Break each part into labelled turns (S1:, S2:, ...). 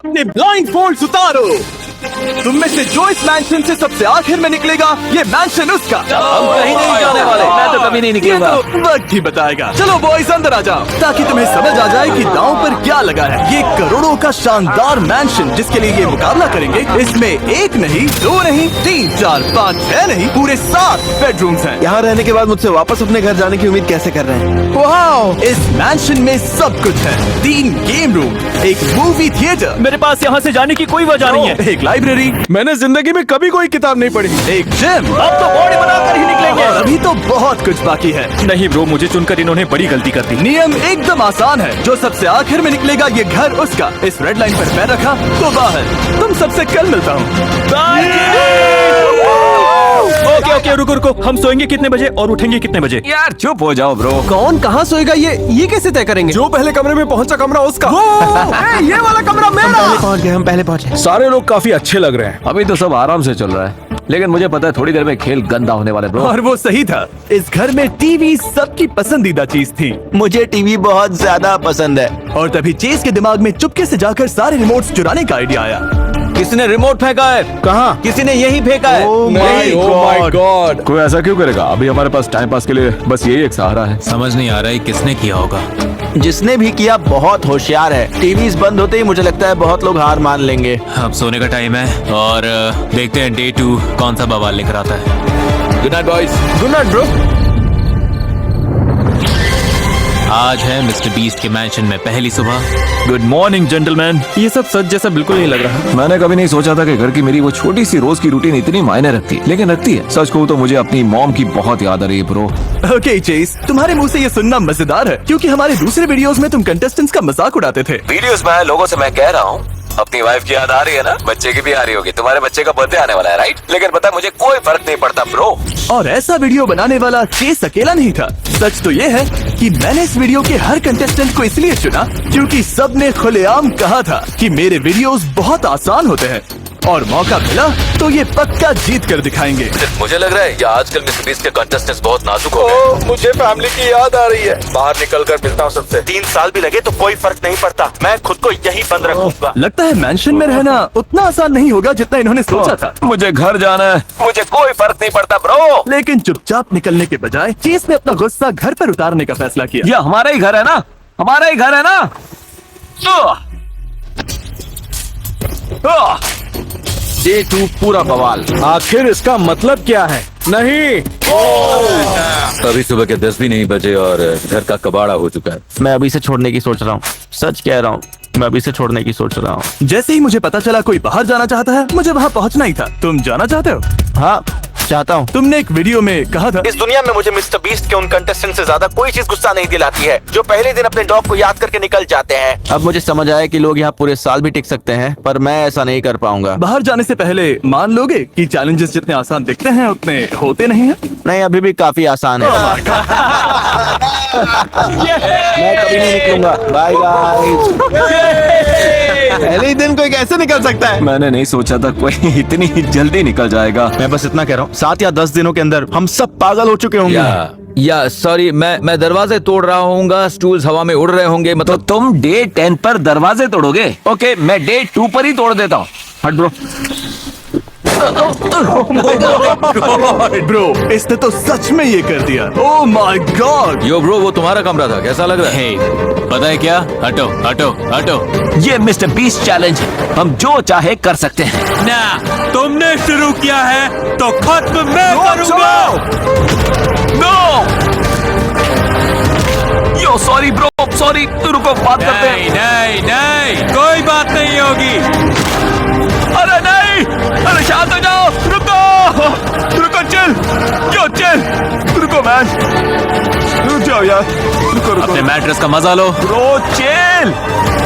S1: अपने blind folds उतारो। तुम में से जो इस मैंशन से सबसे आखिर में निकलेगा, ये मैंशन उसका।
S2: हम कहीं नहीं जाने वाले। मैं तो कभी नहीं निकलूंगा।
S1: ये तो वक्त ही बताएगा। चलो बॉयज अंदर आ जाओ, ताकि तुम्हें समझ आ जाए कि दांव पर क्या लगा है। ये करोड़ों का शानदार मैंशन जिसके लिए ये मुकाबला करेंगे, इसमें एक नहीं, दो नहीं, 3, 4, 5, 6 नहीं, पूरे 7 बेडरूम्स हैं।
S3: यहाँ रहने के बाद मुझसे वापस अपने घर जाने की उम्मीद कैसे कर रहे हैं?
S1: वाओ! इस मैंशन में सब कुछ है। 3 गेम रूम, एक मूवी थिएटर,
S2: मेरे पास यहाँ से जाने की कोई वजह नहीं है।
S1: एक लाइब्रेरी,
S3: मैंने जिंदगी में कभी कोई किताब नहीं पढ़ी।
S1: एक जिम,
S2: अब तो बॉडी बनाकर ही निकलेंगे।
S1: और अभी तो बहुत कुछ बाकी है।
S2: नहीं ब्रो, मुझे चुनकर इन्होंने बड़ी गलती कर दी।
S1: नियम एकदम आसान है, जो सबसे आखिर में निकलेगा ये घर उसका। इस रेड लाइन पर पैर रखा तो बाहर। तुम सबसे कल मिलता हूँ।
S2: ओके रुको, हम सोएंगे कितने बजे और उठेंगे कितने बजे?
S4: यार चुप हो जाओ ब्रो।
S3: कौन कहाँ सोएगा ये कैसे तय करेंगे? जो पहले कमरे में पहुंचा कमरा उसका।
S1: ये वाला कमरा मेरा।
S3: हम पहले पहुंचे।
S5: सारे लोग काफी अच्छे लग रहे हैं।
S4: अभी तो सब आराम से चल रहा है, लेकिन मुझे पता है थोड़ी देर में खेल गंदा होने वाला है ब्रो।
S1: और वो सही था। इस घर में टीवी सबकी पसंदीदा चीज थी।
S3: मुझे टीवी बहुत ज्यादा पसंद है।
S1: और तभी चेस के दिमाग में चुपके से जाकर सारे रिमोट्स चुराने का आइडिया आया।
S2: किसने रिमोट फेंका है?
S5: कहाँ?
S2: किसी ने यही फेंका है।
S5: Oh my God.
S4: कोई ऐसा क्यों करेगा? अभी हमारे पास टाइम पास के लिए बस यही एक सहारा है।
S6: समझ नहीं आ रहा है किसने किया होगा।
S3: जिसने भी किया बहुत होशियार है। टीवीज बंद होते ही मुझे लगता है बहुत लोग हार मान लेंगे।
S6: अब सोने का टाइम है और देखते हैं डे 2 कौन सा बवाल लेकर आता है।
S4: Good night boys.
S3: Good night bro.
S6: आज है मिस्टर बीस्ट के मैंशन में पहली सुबह।
S2: Good morning gentleman. ये सब सच जैसा बिल्कुल नहीं लग रहा।
S4: मैंने कभी नहीं सोचा था कि घर की मेरी वो छोटी सी रोज की रूटीन इतनी मायने रखती, लेकिन रखती है। सच कहूँ तो मुझे अपनी मॉम की बहुत याद आ रही है ब्रो।
S1: ओके चेस, तुम्हारे मुंह से ये सुनना मजेदार है, क्योंकि हमारे दूसरे वीडियोस में तुम कंटेस्टेंट्स का मजाक उड़ाते थे।
S4: वीडियोस में लोगों से मैं कह रहा हूँ, अपनी वाइफ की याद आ रही है ना, बच्चे की भी आ रही होगी। तुम्हारे बच्चे का बर्थडे आने वाला है राइट? लेकिन पता है मुझे कोई फर्क नहीं पड़ता ब्रो।
S1: और ऐसा वीडियो बनाने वाला चेस अकेला नहीं था। सच तो ये है कि मैंने इस वीडियो के हर कंटेस्टेंट को इसलिए चुना क्योंकि सबने खुलेआम कहा था कि मेरे वीडियोस बहुत आसान होते हैं, और मौका मिला तो ये पक्का जीत कर दिखाएंगे।
S4: मुझे लग रहा है या आजकल मिस्टर बीस्ट के कंटेस्टेंट्स बहुत नाजुक हो गए।
S5: मुझे फैमिली की याद आ रही है। बाहर निकल कर मिलता हूँ सबसे।
S3: 3 साल भी लगे तो कोई फर्क नहीं पड़ता। मैं खुद को यही बंद रखूंगा।
S1: लगता है मैंशन में रहना उतना आसान नहीं होगा जितना इन्होंने सोचा था।
S4: मुझे घर जाना है, मुझे कोई फर्क नहीं पड़ता ब्रो।
S1: लेकिन चुपचाप निकलने के बजाय चेस ने अपना गुस्सा घर पर उतारने का फैसला किया।
S4: ये हमारा ही घर है ना, हमारा ही घर है ना।
S3: डे 2 पूरा बवाल।
S5: आखिर इसका मतलब क्या है? नहीं,
S4: अभी सुबह के 10 भी नहीं बजे और घर का कबाड़ा हो चुका है।
S3: मैं अभी से छोड़ने की सोच रहा हूँ। सच कह रहा हूँ, मैं अभी से छोड़ने की सोच रहा हूँ।
S1: जैसे ही मुझे पता चला कोई बाहर जाना चाहता है, मुझे वहाँ पहुँचना ही था। तुम जाना चाहते हो?
S3: हाँ चाहता हूँ।
S1: तुमने एक वीडियो में कहा था,
S3: इस दुनिया में मुझे मिस्टर बीस्ट के उन कंटेस्टेंट से ज्यादा कोई चीज गुस्सा नहीं दिलाती है जो पहले दिन अपने डॉग को याद करके निकल जाते हैं। अब मुझे समझ आया कि लोग यहाँ पूरे साल भी टिक सकते हैं, पर मैं ऐसा नहीं कर पाऊंगा।
S1: बाहर जाने से पहले मान लोगे कि चैलेंजेस जितने आसान दिखते हैं उतने होते नहीं हैं?
S3: नहीं, अभी भी काफी आसान है। मैं कभी नहीं निकलूंगा। Bye guys. पहले ही दिन कोई कैसे निकल सकता है?
S4: मैंने नहीं सोचा था कोई इतनी जल्दी निकल जाएगा।
S3: मैं बस इतना कह रहा हूँ, 7 या 10 दिनों के अंदर हम सब पागल हो चुके होंगे।
S2: या सॉरी, मैं दरवाजे तोड़ रहा हूँ, स्टूल्स हवा में उड़ रहे होंगे।
S4: तो
S2: मतलब
S4: तुम डे 10 पर दरवाजे तोड़ोगे? ओके, मैं डे 2 पर ही तोड़ देता हूँ। हट ब्रो।
S1: ब्रो, इसने तो सच में ये कर दिया। Oh my God.
S2: Yo bro, वो तुम्हारा कमरा था, कैसा लग रहा है?
S6: हे, पता है क्या? हटो हटो हटो।
S4: ये मिस्टर बीस्ट चैलेंज है, हम जो चाहे कर सकते हैं।
S6: ना, तुमने शुरू किया है तो खत्म मैं करूंगा।
S4: नो, यो सॉरी ब्रो, सॉरी। रुको, बात करते हैं।
S6: नहीं नहीं नहीं, कोई बात नहीं होगी।
S4: अरे नहीं, अरे शांत हो जाओ। रुको चिल, यो चिल। रुको मैन, रुक जाओ यार। रुको
S6: अपने मैट्रेस का मजा लो।
S4: Bro chill.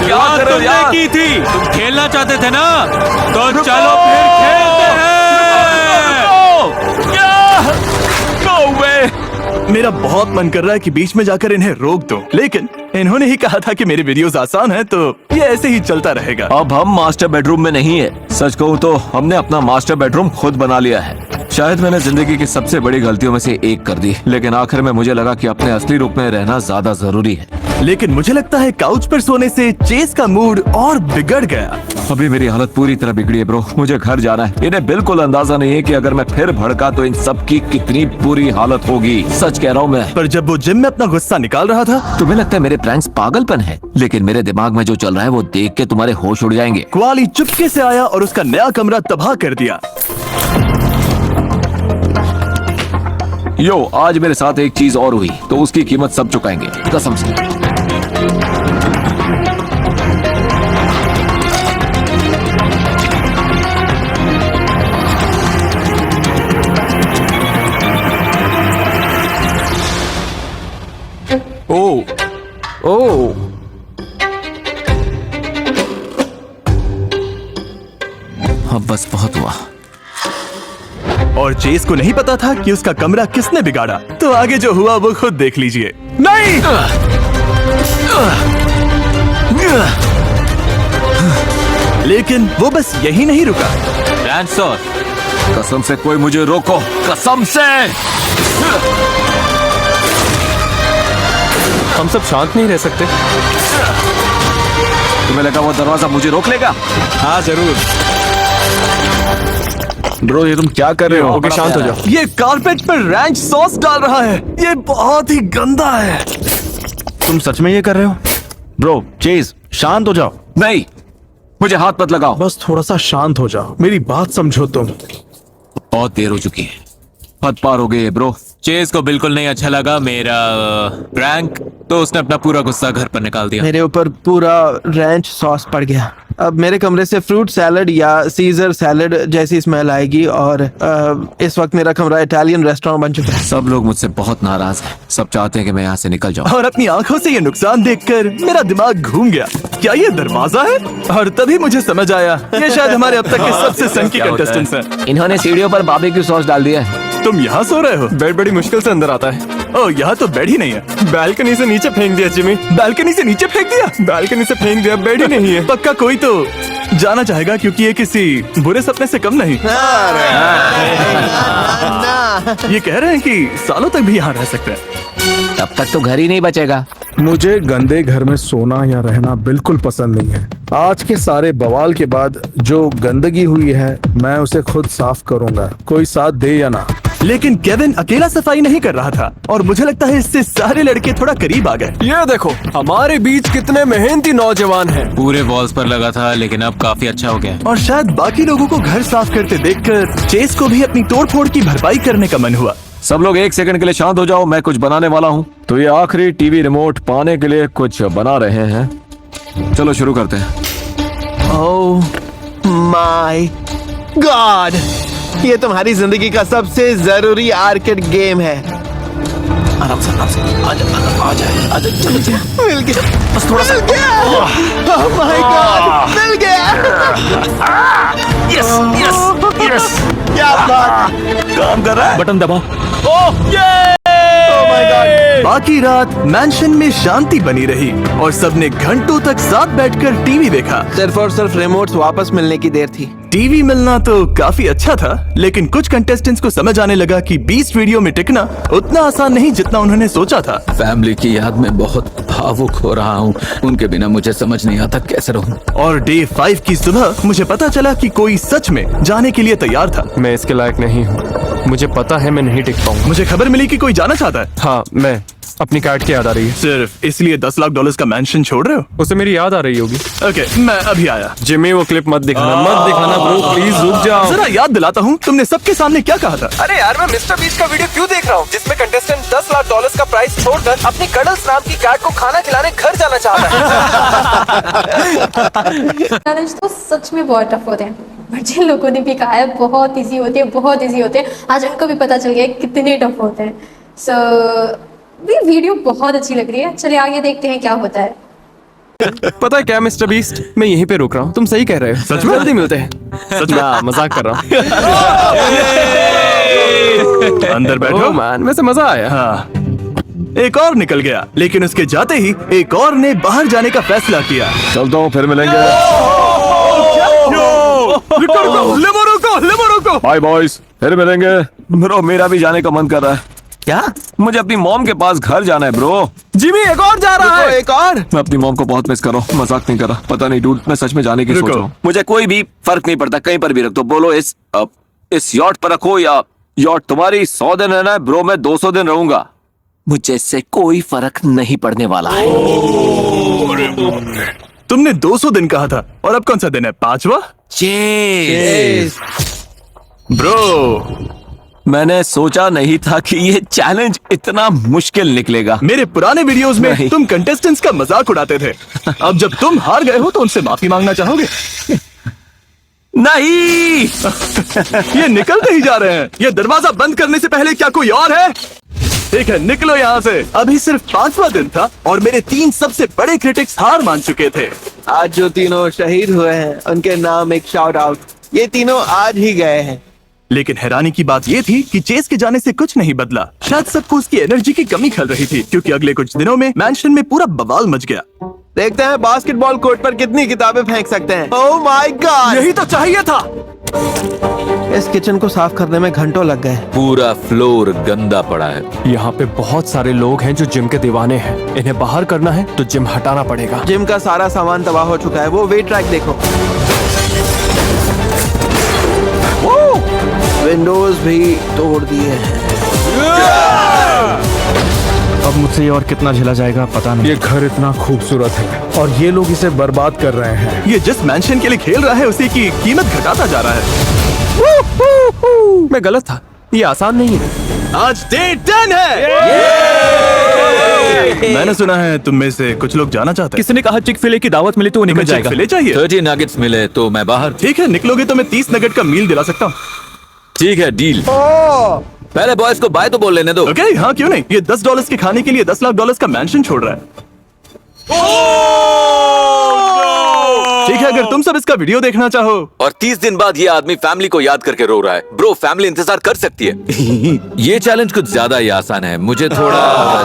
S4: क्या कर रहे हो
S6: तुमने
S4: यार?
S6: की थी, तुम खेलना चाहते थे ना, तो
S4: रुको,
S6: चलो फिर खेलते हैं।
S4: रुको, क्या? नो वे।
S1: मेरा बहुत मन कर रहा है कि बीच में जाकर इन्हें रोक दो, लेकिन इन्होंने ही कहा था कि मेरे वीडियोस आसान हैं, तो ये ऐसे ही चलता रहेगा।
S4: अब हम मास्टर बेडरूम में नहीं है। सच कहूँ तो हमने अपना मास्टर बेडरूम खुद बना लिया है। शायद मैंने जिंदगी की सबसे बड़ी गलतियों में से एक कर दी, लेकिन आखिर में मुझे लगा कि अपने असली रूप में रहना ज्यादा जरूरी है।
S1: लेकिन मुझे लगता है काउच पर सोने से चेस का मूड और बिगड़ गया।
S4: अभी मेरी हालत पूरी तरह बिगड़ी है ब्रो। मुझे घर जाना है। इन्हें बिल्कुल अंदाजा नहीं है कि अगर मैं फिर भड़का तो इन सब की कितनी बुरी हालत होगी। सच कह रहा हूँ मैं।
S1: पर जब वो जिम में अपना गुस्सा निकाल रहा था,
S4: तुम्हें लगता है मेरे प्रैंक्स पागलपन है, लेकिन मेरे दिमाग में जो चल रहा है वो देख के तुम्हारे होश उड़ जाएंगे।
S1: क्वाली चुपके से आया और उसका नया कमरा तबाह कर दिया।
S4: यो, आज मेरे साथ एक चीज और हुई तो उसकी कीमत सब चुकाएंगे, कसम से।
S5: ओ ओ
S4: अब बस बहुत हुआ।
S1: और चेस को नहीं पता था कि उसका कमरा किसने बिगाड़ा। तो आगे जो हुआ वो खुद देख लीजिए। नहीं, लेकिन वो बस यही नहीं रुका।
S6: रैंसर,
S4: कसम से कोई मुझे रोको, कसम से।
S2: हम सब शांत नहीं रह सकते।
S4: तुम्हें लगा वो दरवाजा मुझे रोक लेगा?
S5: हाँ जरूर। ब्रो ये तुम क्या कर रहे हो?
S2: ओके, शांत हो जाओ।
S1: ये कारपेट पर रैंच सॉस डाल रहा है। ये बहुत ही गंदा है।
S2: तुम सच में ये कर रहे हो? ब्रो चेज, शांत हो जाओ।
S4: नहीं, मुझे हाथ मत लगाओ।
S5: बस थोड़ा सा शांत हो जाओ, मेरी बात समझो तुम।
S4: बहुत देर हो चुकी है, हद पार हो गई है ब्रो।
S6: चेज को बिल्कुल नहीं अच्छा लगा मेरा प्रैंक, तो उसने अपना पूरा गुस्सा घर पर निकाल दिया।
S7: मेरे ऊपर पूरा रैंच सॉस पड़ गया। अब मेरे कमरे से फ्रूट सैलड या सीजर सैलड जैसी स्मेल आएगी और इस वक्त मेरा कमरा इटालियन रेस्टोरेंट बन चुका है।
S4: सब लोग मुझसे बहुत नाराज हैं। सब चाहते हैं कि मैं यहाँ से निकल जाऊँ।
S1: और अपनी आंखों से ये नुकसान देखकर मेरा दिमाग घूम गया। क्या ये दरवाजा है? और तभी मुझे समझ आया ये शायद हमारे अब तक के सबसे सनकी कंटेस्टेंट्स हैं।
S4: इन्होंने सीढ़ियों पर बारबेक्यू सॉस डाल दिया है।
S1: तुम यहाँ सो रहे हो?
S2: बेड बड़ी मुश्किल से अंदर आता है।
S1: ओह, यहाँ तो बेड ही नहीं है।
S2: बालकनी से नीचे फेंक दिया जिमी।
S1: बालकनी से नीचे फेंक दिया?
S2: बालकनी से फेंक दिया, बेड ही नहीं है।
S1: पक्का कोई तो जाना चाहेगा क्योंकि ये किसी बुरे सपने से कम नहीं। ये कह रहे हैं कि सालों तक भी यहाँ रह सकते हैं।
S4: तब तक तो घर ही नहीं बचेगा।
S5: मुझे गंदे घर में सोना या रहना बिल्कुल पसंद नहीं है। आज के सारे बवाल के बाद जो गंदगी हुई है मैं उसे खुद साफ करूंगा, कोई साथ दे या ना।
S1: लेकिन केविन अकेला सफाई नहीं कर रहा था और मुझे लगता है इससे सारे लड़के थोड़ा करीब आ गए।
S2: ये देखो, हमारे बीच कितने मेहनती नौजवान हैं।
S6: पूरे वॉल्स पर लगा था, लेकिन अब काफी अच्छा हो गया।
S1: और शायद बाकी लोगों को घर साफ करते देखकर चेस को भी अपनी तोड़फोड़ की भरपाई करने का मन हुआ।
S4: सब लोग एक सेकंड के लिए शांत हो जाओ, मैं कुछ बनाने वाला हूँ। तो ये आखिरी टीवी रिमोट पाने के लिए कुछ बना रहे हैं। चलो शुरू करते हैं।
S7: ओह माय गॉड, ये तुम्हारी जिंदगी का सबसे जरूरी आर्केड गेम है।
S4: आराम से आजा चलो
S7: मिल गया, बस थोड़ा सा। ओह माय गॉड, मिल गया।
S4: यस
S7: क्या बात।
S4: काम कर रहा है।
S2: बटन दबाओ।
S1: बाकी रात मैंशन में शांति बनी रही और सबने घंटों तक साथ बैठकर टीवी देखा।
S7: सिर्फ और सिर्फ रिमोट्स वापस मिलने की देर थी।
S1: टीवी मिलना तो काफी अच्छा था, लेकिन कुछ कंटेस्टेंट्स को समझ आने लगा कि 20 वीडियो में टिकना उतना आसान नहीं जितना उन्होंने सोचा था।
S8: फैमिली की याद में बहुत भावुक हो रहा हूँ। उनके बिना मुझे समझ नहीं आता कैसे रहूँ।
S1: और डे 5 की सुबह मुझे पता चला कि कोई सच में जाने के लिए तैयार था।
S2: मैं इसके लायक नहीं हूँ। मुझे पता है मैं नहीं टिक पाऊंगा।
S1: मुझे खबर मिली कि कोई जाना चाहता है।
S2: हाँ, मैं अपनी कैट की याद आ रही है।
S1: सिर्फ इसलिए $10 लाख का मैंशन छोड़ रहे हो?
S2: उसे मेरी याद आ रही होगी।
S1: ओके, मैं अभी आया।
S2: जिमी वो क्लिप मत दिखाना ब्रो, प्लीज रुक जाओ।
S1: जरा याद दिलाता हूँ, तुमने सबके सामने क्या कहा था?
S9: अरे यार, मैं मिस्टर बीस्ट का वीडियो क्यों देख रहा हूँ जिसमें कंटेस्टेंट $10 लाख का प्राइस छोड़कर अपनी कडल्स नाम की कैट को खाना खिलाने घर जाना चाहता है।
S10: चैलेंज तो सच में बहुत टफ होते हैं, बट जिन लोगों ने भी कहा है बहुत इजी होते हैं, बहुत इजी होते हैं, आज उनको भी पता चल गया कितने टफ होते हैं। सो ये वीडियो बहुत अच्छी लग रही है। चलिए आगे देखते हैं क्या होता है।
S2: पता है क्या मिस्टर बीस्ट, मैं यहीं पे रुक रहा हूँ। तुम सही कह रहे हो।
S1: सच में?
S2: जल्दी मिलते हैं। सच में? मजाक कर रहा हूँ।
S1: अंदर बैठो।
S2: ओह मैन, वैसे मजा आया।
S1: हाँ, एक और निकल गया, लेकिन उसके जाते ही एक और ने बाहर जाने का फैसला किया।
S4: चलता हूँ, फिर मिलेंगे।
S1: रुको,
S4: बाय बॉयज, फिर मिलेंगे। ब्रो मेरा भी जाने का मन कर रहा है।
S3: क्या?
S4: मुझे अपनी मॉम के पास घर जाना है ब्रो।
S7: जिमी एक और जा रहा है। एक और।
S4: मैं अपनी मॉम को बहुत मिस कर रहा हूँ, मजाक नहीं कर रहा। पता नहीं डूड, मैं सच में जाने की सोच रहा हूँ। मुझे कोई भी फर्क नहीं पड़ता, कहीं पर भी रख दो। बोलो इस यॉट पर रखो या यॉट तुम्हारी 100 दिन रहना है ब्रो, मैं 200 दिन रहूंगा। मुझे इससे कोई फर्क नहीं पड़ने वाला है।
S1: तुमने 200 दिन कहा था और अब कौन सा दिन है? 5वां? ब्रो,
S4: मैंने सोचा नहीं था कि ये चैलेंज इतना मुश्किल निकलेगा।
S1: मेरे पुराने वीडियोस में
S4: नहीं।
S1: तुम कंटेस्टेंट्स का मजाक उड़ाते थे। अब जब तुम हार गए हो तो उनसे माफी मांगना चाहोगे?
S4: नहीं।
S1: ये निकलते ही जा रहे हैं। ये दरवाजा बंद करने से पहले क्या कोई और है? ठीक है, निकलो यहाँ से। अभी सिर्फ 5वां दिन था और मेरे 3 सबसे बड़े क्रिटिक्स हार मान चुके थे।
S7: आज जो तीनों शहीद हुए हैं उनके नाम एक शाउट आउट। ये तीनों आज ही गए हैं।
S1: लेकिन हैरानी की बात ये थी कि चेस के जाने से कुछ नहीं बदला। शायद सबको उसकी एनर्जी की कमी खल रही थी, क्योंकि अगले कुछ दिनों में मैंशन में पूरा बवाल मच गया।
S7: देखते हैं बास्केटबॉल कोर्ट पर कितनी किताबें फेंक सकते हैं। ओह माय गॉड,
S1: यही तो चाहिए था।
S7: इस किचन को साफ करने में घंटों लग गए।
S8: पूरा फ्लोर गंदा पड़ा है।
S11: यहाँ पे बहुत सारे लोग हैं जो जिम के दीवाने हैं। इन्हें बाहर करना है तो जिम हटाना पड़ेगा।
S7: जिम का सारा सामान तबाह हो चुका है। वो वेट ट्रैक देखो। विंडोज भी तोड़ दिए हैं।
S2: अब मुझसे ये और कितना झेला जाएगा पता नहीं।
S5: ये घर इतना खूबसूरत है और ये लोग इसे बर्बाद कर रहे हैं।
S1: ये जिस मैंशन के लिए खेल रहा है उसी की कीमत घटाता जा रहा है।
S11: मैं गलत था, ये आसान नहीं है।
S1: आज डे 10 है। मैंने सुना है तुम में से कुछ लोग जाना चाहते हैं।
S11: किसी ने कहा चिक-फिले की दावत मिली तो वो निकल जाएगा।
S1: चिक-फिले चाहिए?
S8: 30 नगेट्स मिले तो मैं बाहर।
S1: ठीक है, निकलोगे तो मैं 30 नगेट का मील दिला सकता हूँ।
S8: ठीक है, डील। पहले बॉयज को बाय तो बोल लेने दो।
S1: ओके, हाँ क्यों नहीं। ये $10 के खाने के लिए $10 लाख का मैंशन छोड़ रहा है। ठीक है, अगर तुम सब इसका वीडियो देखना चाहो।
S8: और 30 दिन बाद ये आदमी फैमिली को याद करके रो रहा है। ब्रो, फैमिली इंतजार कर सकती है। ये चैलेंज कुछ ज्यादा ही आसान है। मुझे थोड़ा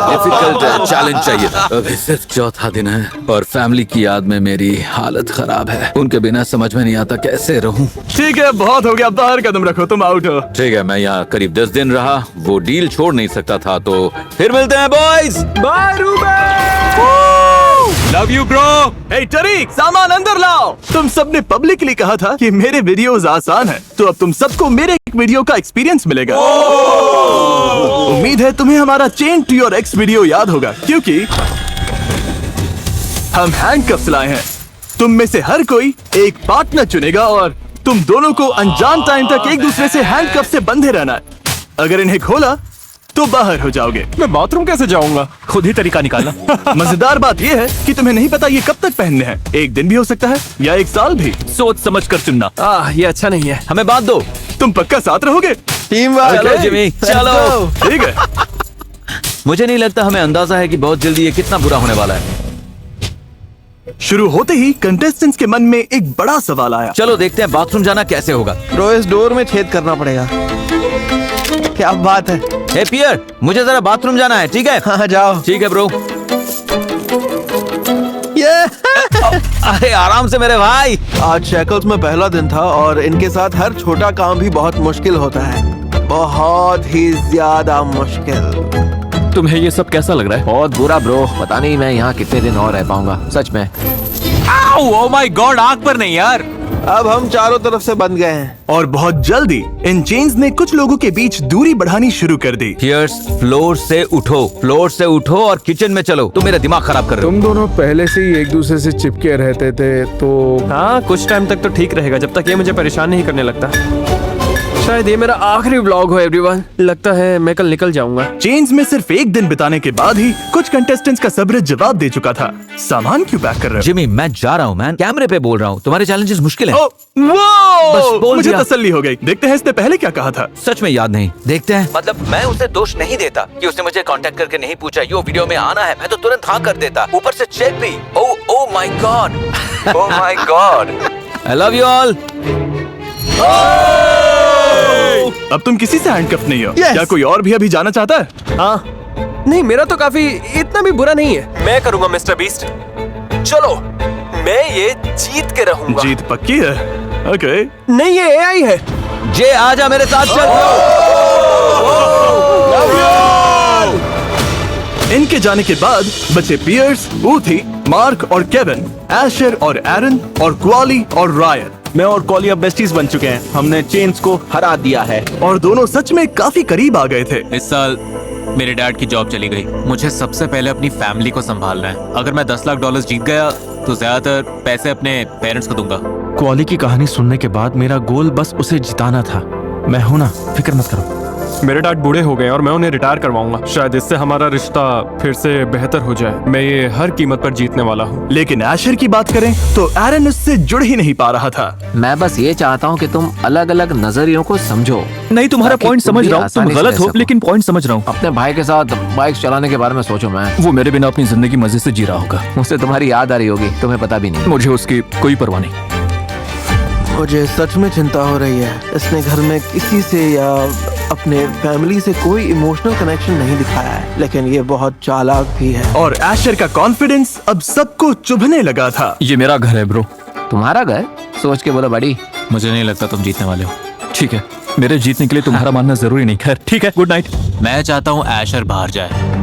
S8: डिफिकल्ट चैलेंज चाहिए। अभी सिर्फ चौथा दिन है और फैमिली की याद में मेरी हालत खराब है। उनके बिना समझ में नहीं आता कैसे रहूं।
S1: ठीक है, बहुत हो गया, बाहर कदम रखो, तुम आउट हो।
S8: ठीक है, मैं यहाँ करीब 10 दिन रहा। वो डील छोड़ नहीं सकता था, तो फिर मिलते हैं boys.
S7: Bye Ruben.
S1: Love you bro. Hey Tarik, सामान अंदर लाओ। तुम सबने पब्लिकली कहा था कि मेरे वीडियोस आसान हैं, तो अब तुम सबको मेरे एक वीडियो का एक्सपीरियंस मिलेगा। उम्मीद है तुम्हें हमारा chain to your ex video याद होगा, क्योंकि हम हैंडकफ्स लाए हैं। तुम में से हर कोई एक पार्टनर चुनेगा और तुम दोनों को अनजान टाइम तक एक दूसरे से हैंडकफ से बंधे रहना है। अगर इन्हें खोला तो बाहर हो जाओगे।
S11: मैं बाथरूम कैसे जाऊंगा? खुद ही तरीका निकालना।
S1: मजेदार बात यह है कि तुम्हें नहीं पता ये कब तक पहनने हैं। एक दिन भी हो सकता है या 1 साल भी।
S11: सोच समझ कर चुनना। ये अच्छा नहीं है।
S8: हमें बात दो।
S1: तुम पक्का साथ रहोगे?
S7: Team work.
S8: चलो जिमी, चलो।
S1: ठीक है।
S8: मुझे नहीं लगता हमें अंदाजा है कि बहुत जल्दी ये कितना बुरा होने वाला है।
S1: शुरू होते ही कंटेस्टेंट्स के मन में एक बड़ा सवाल आया।
S8: चलो देखते हैं बाथरूम जाना कैसे होगा।
S7: ब्रो, इस डोर में छेद करना पड़ेगा। क्या बात है।
S8: हे पियर, मुझे जरा बाथरूम जाना है, ठीक है?
S7: हाँ जाओ।
S8: ठीक है ब्रो।
S7: ये
S8: अरे आराम से मेरे भाई।
S7: आज शैकल्स में पहला दिन था और इनके साथ हर छोटा काम भी बहुत मुश्किल होता है। बहुत ही ज्यादा मुश्किल।
S11: तुम्हें ये सब कैसा लग रहा है?
S3: बहुत बुरा ब्रो, पता नहीं मैं यहाँ कितने दिन और रह पाऊंगा, सच में।
S6: ओह माय गॉड, आग पर नहीं यार।
S7: अब हम चारों तरफ से बंध गए हैं
S1: और बहुत जल्दी इन चेन्स ने कुछ लोगों के बीच दूरी बढ़ानी शुरू कर दी।
S8: पियर्स, फ्लोर से उठो और किचन में चलो। तुम मेरा दिमाग खराब कर रहे हो।
S5: तुम दोनों पहले से ही एक दूसरे से चिपके रहते थे, तो
S11: हाँ, कुछ टाइम तक तो ठीक रहेगा, जब तक ये मुझे परेशान नहीं करने लगता। शायद ये मेरा आखिरी व्लॉग हो एवरीवन। लगता है मैं कल निकल जाऊंगा।
S1: चेन्स में सिर्फ 1 दिन बिताने के बाद ही कुछ कंटेस्टेंट्स का सब्र जवाब दे चुका था। सामान क्यों पैक कर रहे हो?
S8: जिमी, मैं जा रहा हूँ मैन, कैमरे पे बोल रहा हूँ। तुम्हारे चैलेंजेस मुश्किल हैं।
S1: बस
S8: बोल
S1: मुझे
S8: दिया।
S1: तसल्ली हो गई। देखते हैं इसने पहले क्या कहा था।
S8: सच में याद नहीं। देखते हैं। मतलब मैं उसे दोष नहीं देता कि उसने मुझे कांटेक्ट करके नहीं पूछा यो वीडियो में आना है। मैं तो तुरंत हाँ कर देता, ऊपर से चेक भी। Oh my God, oh my God. I love you all.
S1: अब तुम किसी से हैंडकफ नहीं हो।
S7: Yes.
S1: क्या कोई और भी अभी जाना चाहता है?
S11: हाँ, नहीं मेरा तो काफी इतना भी बुरा नहीं है।
S9: मैं करूंगा मिस्टर बीस्ट। चलो, मैं ये जीत के रहूंगा।
S1: जीत पक्की है? ओके।
S11: नहीं, ये AI है।
S8: जे आजा मेरे साथ चल।
S1: इनके जाने के बाद बचे पियर्स, ऊथी, मार्क और केविन, एशर और एरन और क्वाली और रायन।
S2: मैं और कॉली अब बेस्टीज बन चुके हैं। हमने चेन्स को हरा दिया है
S1: और दोनों सच में काफी करीब आ गए थे।
S6: इस साल मेरे डैड की जॉब चली गई। मुझे सबसे पहले अपनी फैमिली को संभालना है। अगर मैं 10 लाख डॉलर्स जीत गया तो ज्यादातर पैसे अपने पेरेंट्स को दूंगा।
S2: कॉली की कहानी सुनने के बाद मेरा गोल बस उसे जिताना था। मैं हूं ना, फिक्र मत करो।
S11: मेरे डैड बूढ़े हो गए और मैं उन्हें रिटायर करवाऊंगा। शायद इससे हमारा रिश्ता फिर से बेहतर हो जाए। मैं ये हर कीमत पर जीतने वाला हूँ।
S1: लेकिन एशर की बात करें तो एरन उससे जुड़ ही नहीं पा रहा था।
S12: मैं बस ये चाहता हूँ कि तुम अलग अलग नजरियों को समझो।
S8: नहीं, तुम्हारा
S12: ताकि
S8: पॉइंट
S12: तुम
S8: समझ
S12: भी
S8: रहा हूँ। तुम
S12: आसानी से
S8: गलत
S12: रह
S8: हो,
S12: सको।
S8: लेकिन पॉइंट समझ रहा हूँ।
S12: अपने भाई के साथ बाइक चलाने के बारे में सोचो। मैं
S8: वो मेरे बिना अपनी जिंदगी मजे से जी रहा होगा।
S12: मुझसे तुम्हारी याद आ रही होगी, तुम्हें पता भी नहीं।
S8: मुझे उसकी कोई परवाह नहीं।
S7: मुझे सच में चिंता हो रही है। इसने घर में किसी से या अपने फैमिली से कोई इमोशनल कनेक्शन नहीं दिखाया है, लेकिन ये बहुत चालाक भी है।
S1: और एशर का कॉन्फिडेंस अब सबको चुभने लगा था।
S8: ये मेरा घर है ब्रो।
S12: तुम्हारा घर? सोच के बोला बड़ी।
S6: मुझे नहीं लगता तुम जीतने वाले हो।
S8: ठीक है, मेरे जीतने के लिए तुम्हारा मानना जरूरी नहीं। खैर ठीक है, गुड नाइट।
S6: मैं चाहता हूँ एशर बाहर जाए।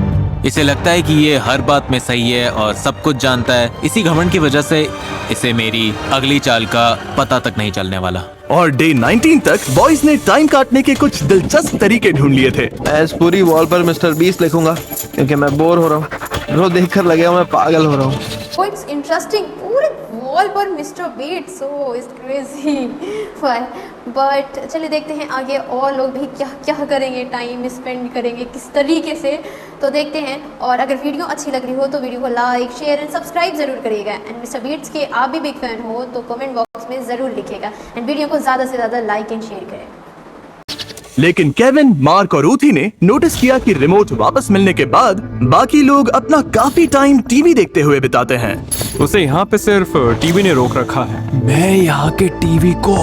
S6: इसे लगता है कि ये हर बात में सही है और सब कुछ जानता है। इसी घमंड की वजह से इसे मेरी अगली चाल का पता तक नहीं चलने वाला।
S1: और डे 19 तक बॉयज ने टाइम काटने के कुछ दिलचस्प तरीके ढूंढ लिए थे।
S7: मैं इस पूरी वॉल पर मिस्टर बीस्ट लिखूंगा क्योंकि मैं बोर हो रहा हूँ। रोज देखकर लगेगा मैं पागल हो रहा हूँ।
S10: Oh, it's interesting. पूरे वॉल पर Mister Beat, so it's crazy. But चलिए देखते हैं आगे और लोग भी क्या क्या करेंगे, टाइम स्पेंड करेंगे किस तरीके से, तो देखते हैं। और अगर वीडियो अच्छी लग रही हो तो वीडियो को लाइक, शेयर एंड सब्सक्राइब जरूर करिएगा। एंड मिस्टर बीट्स के आप भी बिग फैन हो तो कमेंट बॉक्स में जरूर लिखिएगा एंड वीडियो को ज़्यादा से ज़्यादा लाइक एंड शेयर करें।
S1: लेकिन केविन, मार्क और ऊथी ने नोटिस किया कि रिमोट वापस मिलने के बाद बाकी लोग अपना काफी टाइम टीवी देखते हुए बिताते हैं।
S11: उसे यहाँ पे सिर्फ टीवी ने रोक रखा है।
S8: मैं यहाँ के टीवी को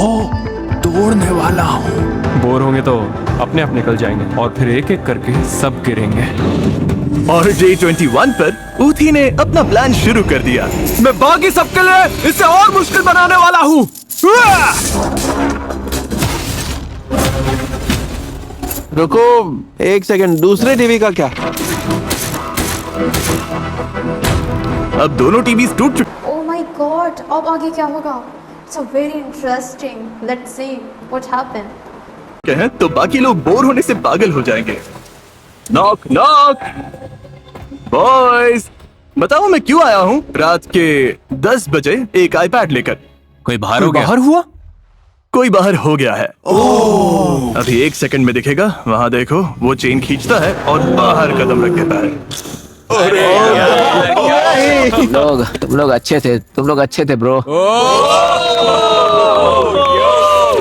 S8: तोड़ने वाला हूँ।
S11: बोर होंगे तो अपने आप निकल जाएंगे और फिर एक एक करके सब गिरेंगे।
S1: और डे 21 पर ऊथी ने अपना प्लान शुरू कर दिया।
S11: मैं बाकी सबके लिए इसे और मुश्किल बनाने वाला हूँ।
S7: रुको एक सेकंड, दूसरे टीवी का क्या?
S1: अब दोनों टीवी टूट चुके।
S10: Oh my God, अब आगे क्या होगा? It's a very interesting. Let's see what happened.
S1: हैं तो बाकी लोग बोर होने से पागल हो जाएंगे। Knock knock. बॉयज, बताओ मैं क्यों आया हूँ रात के 10 बजे एक आईपैड लेकर।
S6: कोई बाहर हो गया?
S8: बाहर हुआ?
S1: कोई बाहर हो गया है। अभी 1 सेकंड में दिखेगा। वहाँ देखो, वो चेन खींचता है और बाहर कदम रख देता है।
S12: तुम लोग अच्छे थे। तुम लोग अच्छे थे ब्रो।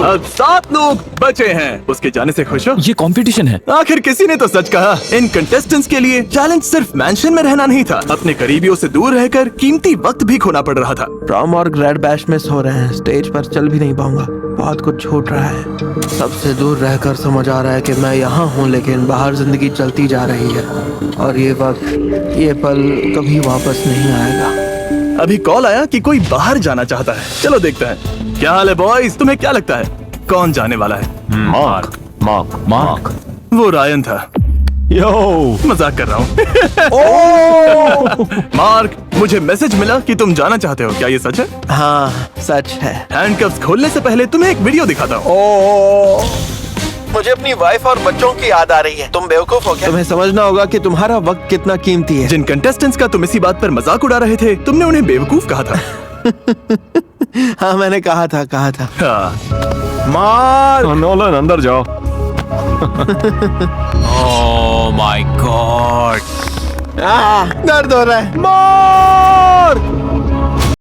S1: अब 7 लोग बचे हैं। उसके जाने से खुश हो?
S8: ये कंपटीशन है।
S1: आखिर किसी ने तो सच कहा। इन कंटेस्टेंट्स के लिए चैलेंज सिर्फ मैंशन में रहना नहीं था, अपने करीबियों से दूर रहकर कीमती वक्त भी खोना पड़ रहा था।
S7: प्रॉम और ग्रैड बैश मिस हो रहे हैं। स्टेज पर चल भी नहीं पाऊंगा, बहुत कुछ छूट रहा है। सबसे दूर रहकर समझ आ रहा है कि मैं यहाँ हूँ लेकिन बाहर जिंदगी चलती जा रही है और ये वक्त, ये पल कभी वापस नहीं आएगा।
S1: अभी कॉल आया कि कोई बाहर जाना चाहता है। चलो देखते हैं। क्या हाल है बॉयज? तुम्हें क्या लगता है कौन जाने वाला है?
S2: Mark mark mark.
S1: वो रायन था।
S2: यो,
S1: मजाक कर रहा हूँ। मार्क, मुझे मैसेज मिला कि तुम जाना चाहते हो। क्या ये सच है?
S7: हाँ सच है।
S1: हैंडकफ्स खोलने से पहले तुम्हें एक वीडियो दिखाता हूँ।
S7: मुझे अपनी वाइफ और बच्चों की याद आ रही है। तुम बेवकूफ हो क्या? तुम्हें समझना होगा कि तुम्हारा वक्त कितना कीमती है।
S1: जिन कंटेस्टेंट्स का तुम इसी बात पर मजाक उड़ा रहे थे, तुमने उन्हें बेवकूफ कहा था।
S7: हाँ मैंने कहा था।
S1: हाँ।
S2: मार्क, नोलन अंदर जाओ।
S6: ओह माय गॉड,
S7: दर्द हो रहा है।
S2: मार्क,